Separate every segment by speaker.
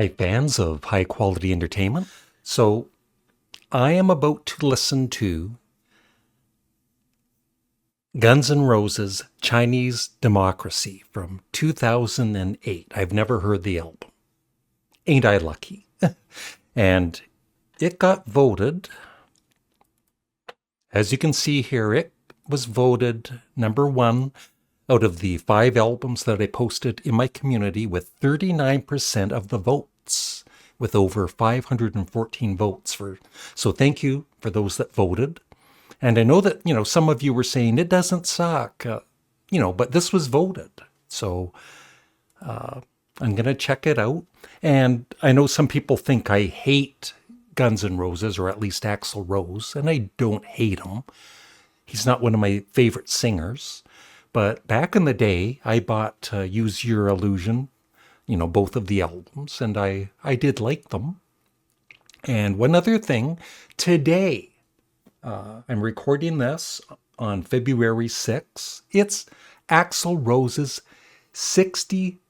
Speaker 1: Hi, fans of high quality entertainment. So, I am about to listen to Guns N' Roses' Chinese Democracy from 2008. I've never heard the album. Ain't I lucky? And it got voted, as you can see here, it was voted number one out of the 5 albums that I posted in my community with 39% of the votes, with over 514 votes for. So thank you for those that voted. And I know that, some of you were saying it doesn't suck, but this was voted. So I'm going to check it out. And I know some people think I hate Guns N' Roses, or at least Axl Rose, and I don't hate him. He's not one of my favorite singers. But back in the day, I bought Use Your Illusion, both of the albums, and I did like them. And one other thing, today, I'm recording this on February 6th. It's Axl Rose's 62nd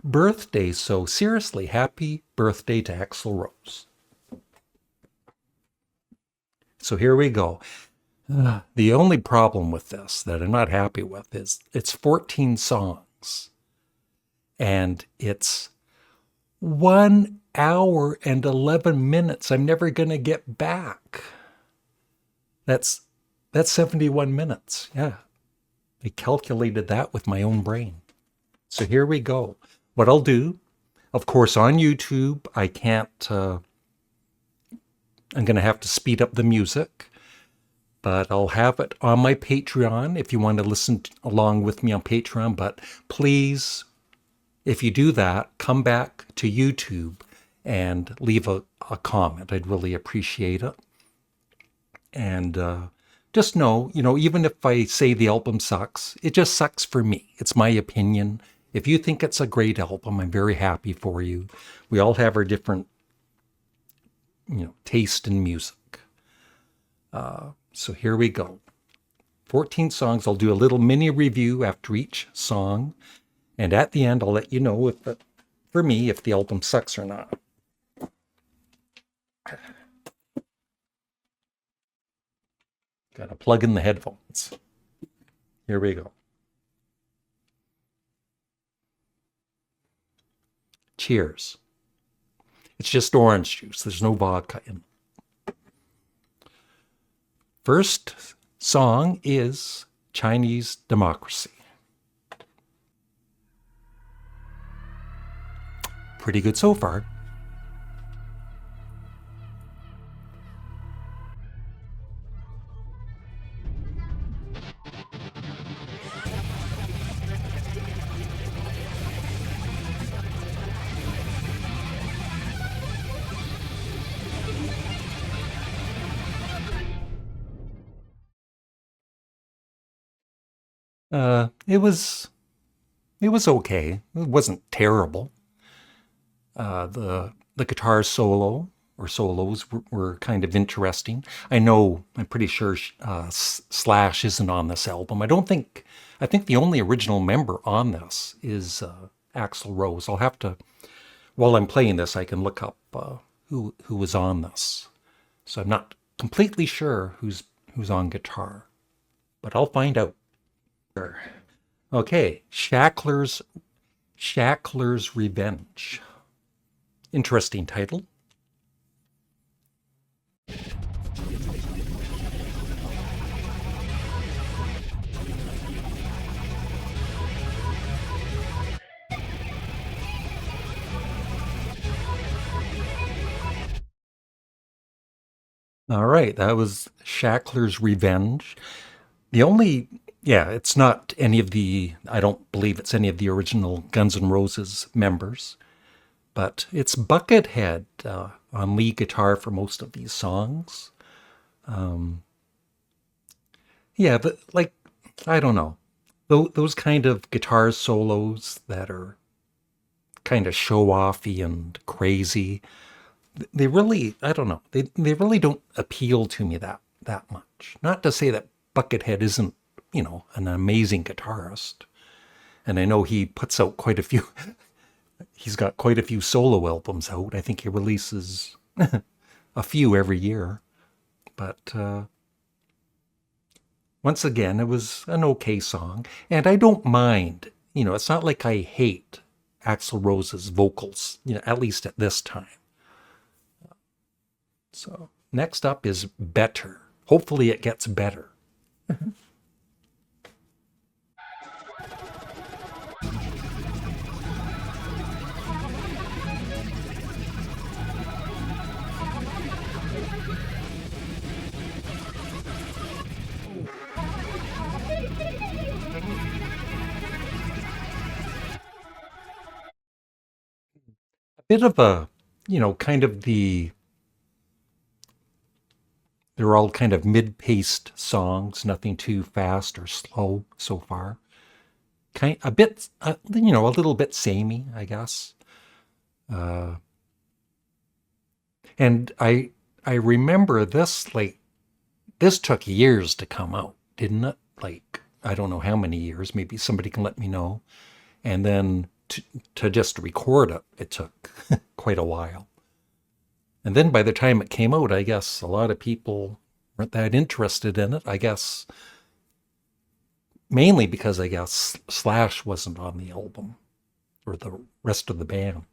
Speaker 1: birthday. So seriously, happy birthday to Axl Rose. So here we go. The only problem with this that I'm not happy with is it's 14 songs and it's 1 hour and 11 minutes. I'm never going to get back. That's 71 minutes. Yeah. I calculated that with my own brain. So here we go. What I'll do, of course, on YouTube, I can't, I'm going to have to speed up the music. But I'll have it on my Patreon if you want to listen along with me on Patreon. But please, if you do that, come back to YouTube and leave a comment. I'd really appreciate it. And just know, even if I say the album sucks, it just sucks for me. It's my opinion. If you think it's a great album, I'm very happy for you. We all have our different, taste in music. So here we go. 14 songs. I'll do a little mini review after each song. And at the end, I'll let you know for me, if the album sucks or not. Got to plug in the headphones. Here we go. Cheers. It's just orange juice. There's no vodka in it. First song is Chinese Democracy. Pretty good so far. It was okay. It wasn't terrible. The guitar solo or solos were kind of interesting. I'm pretty sure Slash isn't on this album. I think the only original member on this is Axl Rose. I'll have to, while I'm playing this, I can look up who was on this. So I'm not completely sure who's on guitar, but I'll find out. Okay, Shackler's Revenge. Interesting title. All right, that was Shackler's Revenge. It's not I don't believe it's any of the original Guns N' Roses members, but it's Buckethead on lead guitar for most of these songs. But I don't know. Those kind of guitar solos that are kind of show-offy and crazy, they really, I don't know, they really don't appeal to me that much. Not to say that Buckethead isn't, an amazing guitarist. And I know he puts out quite a few He's got quite a few solo albums out. I think he releases a few every year. But once again, it was an okay song. And I don't mind. It's not like I hate Axl Rose's vocals, at least at this time. So next up is Better. Hopefully it gets better. Bit of a, kind of they're all kind of mid-paced songs, nothing too fast or slow so far. A bit, a little bit samey, I guess. And I remember this, this took years to come out, didn't it? I don't know how many years, maybe somebody can let me know. And then to just record it, it took quite a while. And then by the time it came out, I guess a lot of people weren't that interested in it. I guess mainly because I guess Slash wasn't on the album or the rest of the band.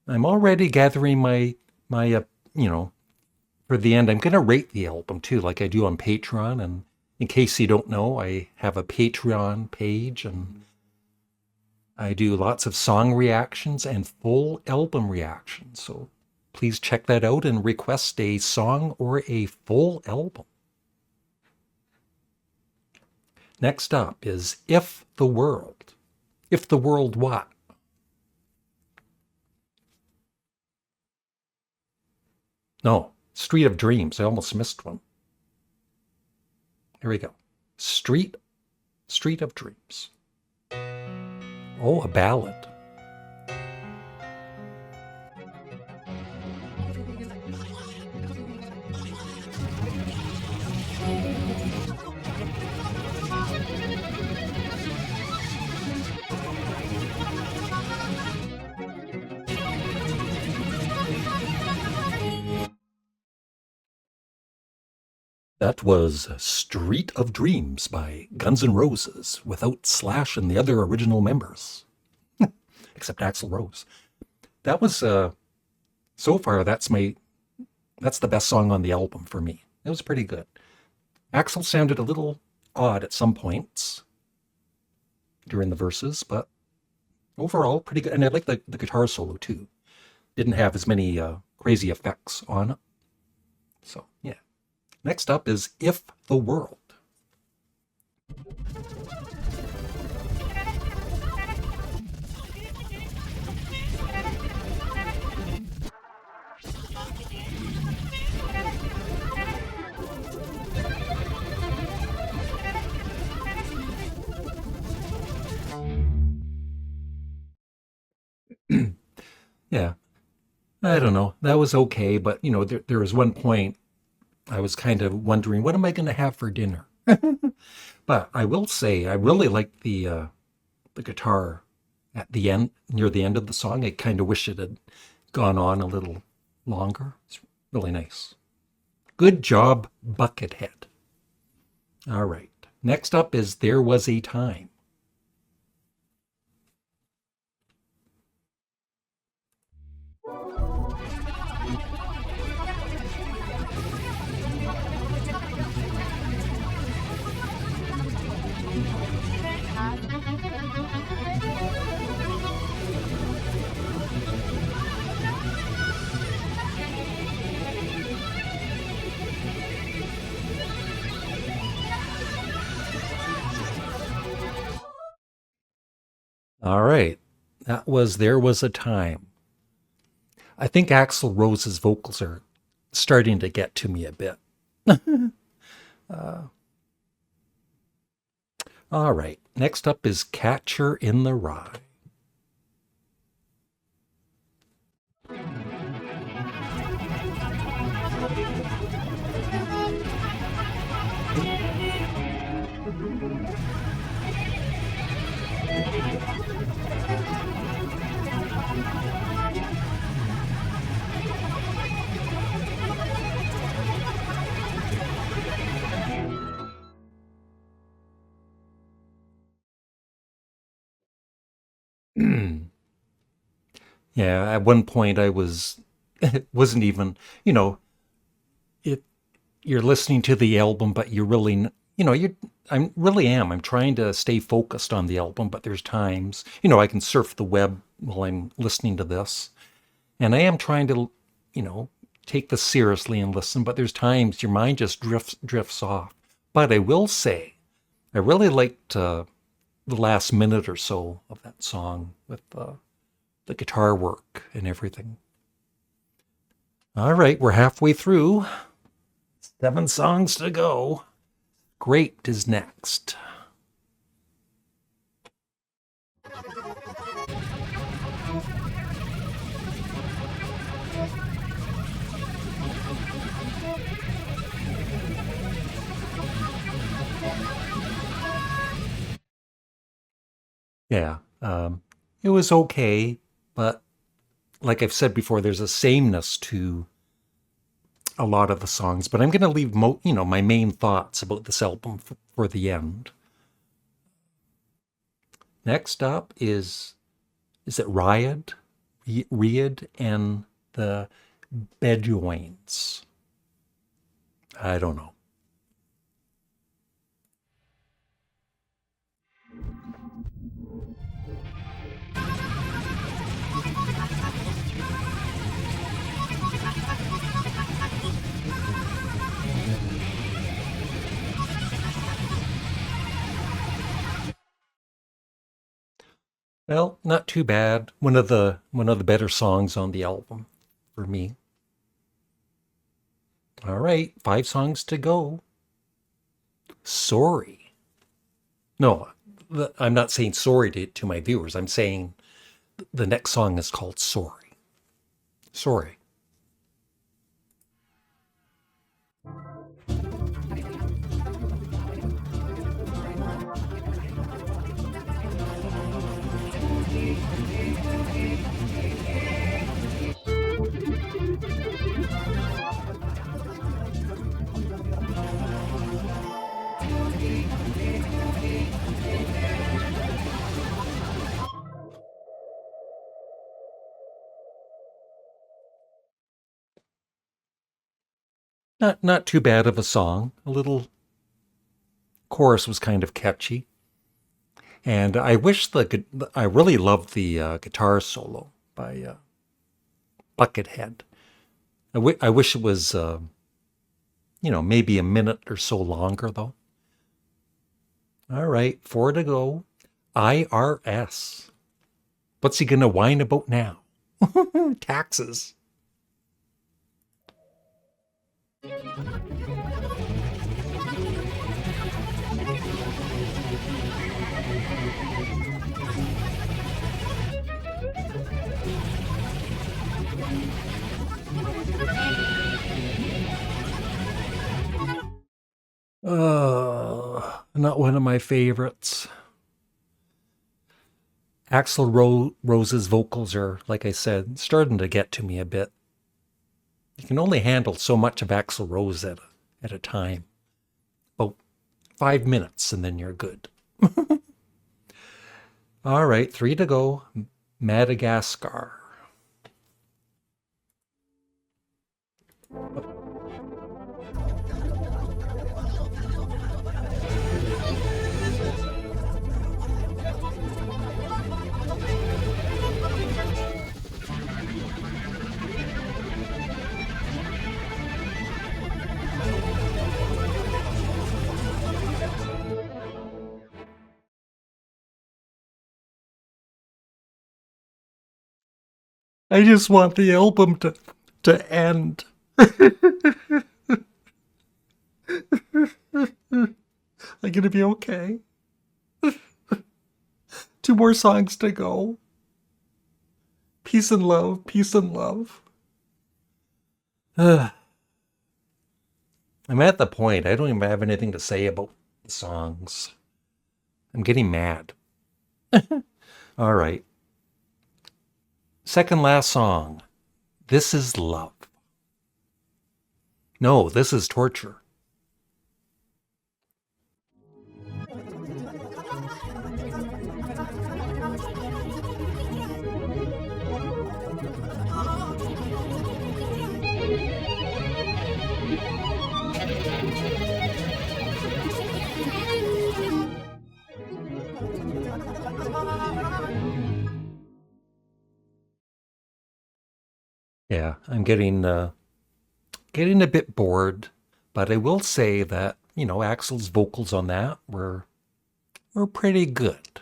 Speaker 1: I'm already gathering my for the end. I'm going to rate the album too, like I do on Patreon. And in case you don't know, I have a Patreon page and I do lots of song reactions and full album reactions. So please check that out and request a song or a full album. Next up is If the World. If the World what? No, Street of Dreams. I almost missed one. Here we go. Street of Dreams. Oh, a ballad. That was Street of Dreams by Guns N' Roses, without Slash and the other original members, except Axl Rose. That was, so far, that's the best song on the album for me. It was pretty good. Axl sounded a little odd at some points during the verses, but overall, pretty good. And I like the guitar solo, too. Didn't have as many crazy effects on it. So, yeah. Next up is If the World. Yeah, I don't know. That was okay, but there was one point I was kind of wondering, what am I going to have for dinner? But I will say, I really liked the guitar at the end, near the end of the song. I kind of wish it had gone on a little longer. It's really nice. Good job, Buckethead. All right. Next up is There Was a Time. All right. That was There Was a Time. I think Axl Rose's vocals are starting to get to me a bit. All right. Next up is Catcher in the Rye. Yeah, at one point I was, it wasn't even, you know, it, you're listening to the album, but you're really, I really am. I'm trying to stay focused on the album, but there's times, I can surf the web while I'm listening to this. And I am trying to, you know, take this seriously and listen, but there's times your mind just drifts off. But I will say, I really liked the last minute or so of that song with the guitar work and everything. All right, we're halfway through. 7 songs to go. Great is next. Yeah, it was okay, but like I've said before, there's a sameness to a lot of the songs. But I'm going to leave my main thoughts about this album for the end. Next up is it Riot, and the Bedouins? I don't know. Well, not too bad. One of the better songs on the album for me. All right, 5 songs to go. Sorry. No, I'm not saying sorry to my viewers. I'm saying the next song is called Sorry. Sorry. Not too bad of a song. A little chorus was kind of catchy, and I really loved the guitar solo by Buckethead. I wish it was maybe a minute or so longer though. All right, 4 to go. IRS. What's he gonna whine about now? Taxes. Not one of my favorites. Rose's vocals are, like I said, starting to get to me a bit. You can only handle so much of Axl Rose at a time. About 5 minutes, and then you're good. All right, 3 to go. Madagascar. I just want the album to end. I'm gonna be okay. 2 more songs to go. Peace and love, peace and love. I'm at the point I don't even have anything to say about the songs. I'm getting mad. All right. Second last song. This is love. No, this is torture. Yeah, I'm getting a bit bored, but I will say that, Axl's vocals on that were pretty good.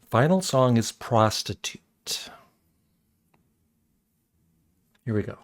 Speaker 1: Final song is Prostitute. Here we go.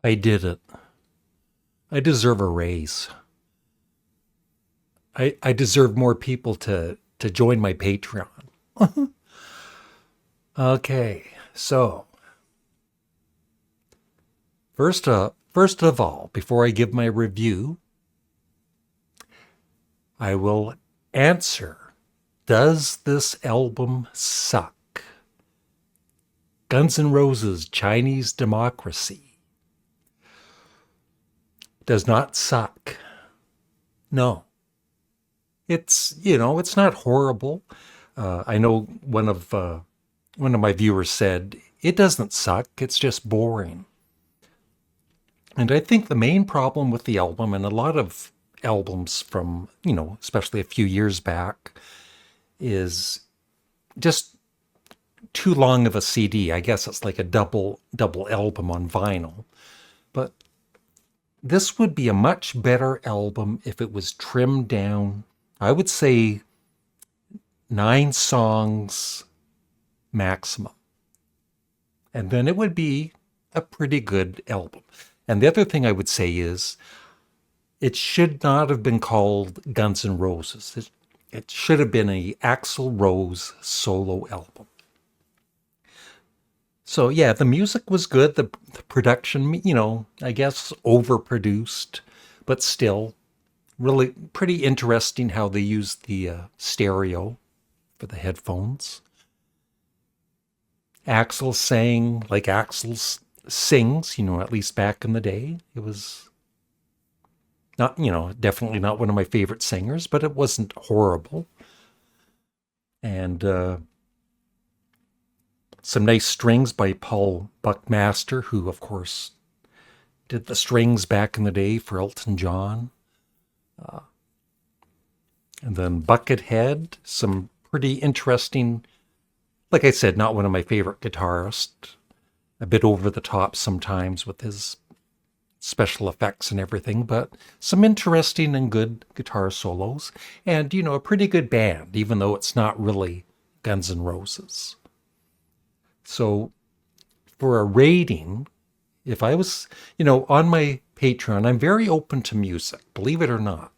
Speaker 1: I did it. I deserve a raise. I deserve more people to join my Patreon. Okay, so first of all, before I give my review, I will answer, does this album suck? Guns N' Roses' Chinese Democracy does not suck. No. It's not horrible. I know one of my viewers said, it doesn't suck, it's just boring. And I think the main problem with the album, and a lot of albums from, especially a few years back, is just too long of a CD. I guess it's like a double album on vinyl. But this would be a much better album if it was trimmed down. I would say 9 songs maximum. And then it would be a pretty good album. And the other thing I would say is, it should not have been called Guns N' Roses. It should have been a Axl Rose solo album. So yeah, the music was good. The production, I guess overproduced, but still really pretty interesting how they used the stereo for the headphones. Axl sang like Axl sings, at least back in the day. It was not, definitely not one of my favorite singers, but it wasn't horrible. And some nice strings by Paul Buckmaster, who, of course, did the strings back in the day for Elton John. And then Buckethead, some pretty interesting, like I said, not one of my favorite guitarists. A bit over the top sometimes with his special effects and everything, but some interesting and good guitar solos. And, a pretty good band, even though it's not really Guns N' Roses. So for a rating, if I was, on my Patreon, I'm very open to music, believe it or not.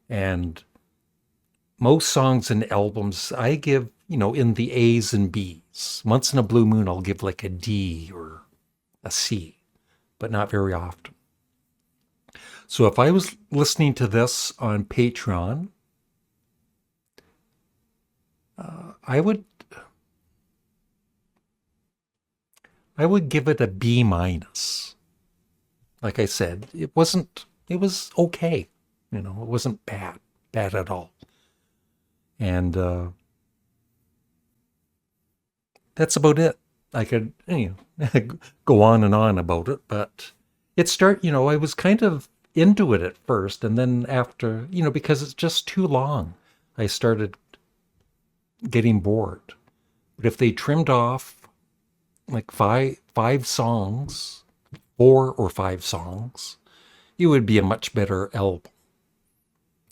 Speaker 1: And most songs and albums I give, in the A's and B's. Once in a blue moon, I'll give like a D or a C, but not very often. So if I was listening to this on Patreon, I would give it a B minus. Like I said, it was okay. It wasn't bad at all. And that's about it. I could go on and on about it, but I was kind of into it at first, and then after, because it's just too long, I started getting bored. But if they trimmed off like five songs, 4 or 5 songs, it would be a much better album.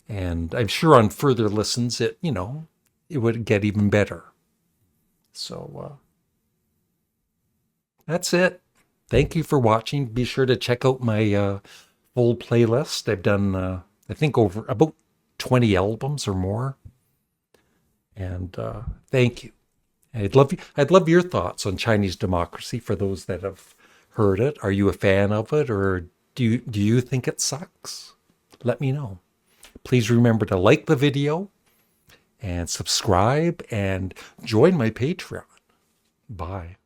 Speaker 1: And I'm sure on further listens, it would get even better. So that's it. Thank you for watching. Be sure to check out my full playlist. I've done, I think, over about 20 albums or more. And thank you. I'd love your thoughts on Chinese Democracy for those that have heard it. Are you a fan of it, or do you think it sucks? Let me know. Please remember to like the video, and subscribe and join my Patreon. Bye.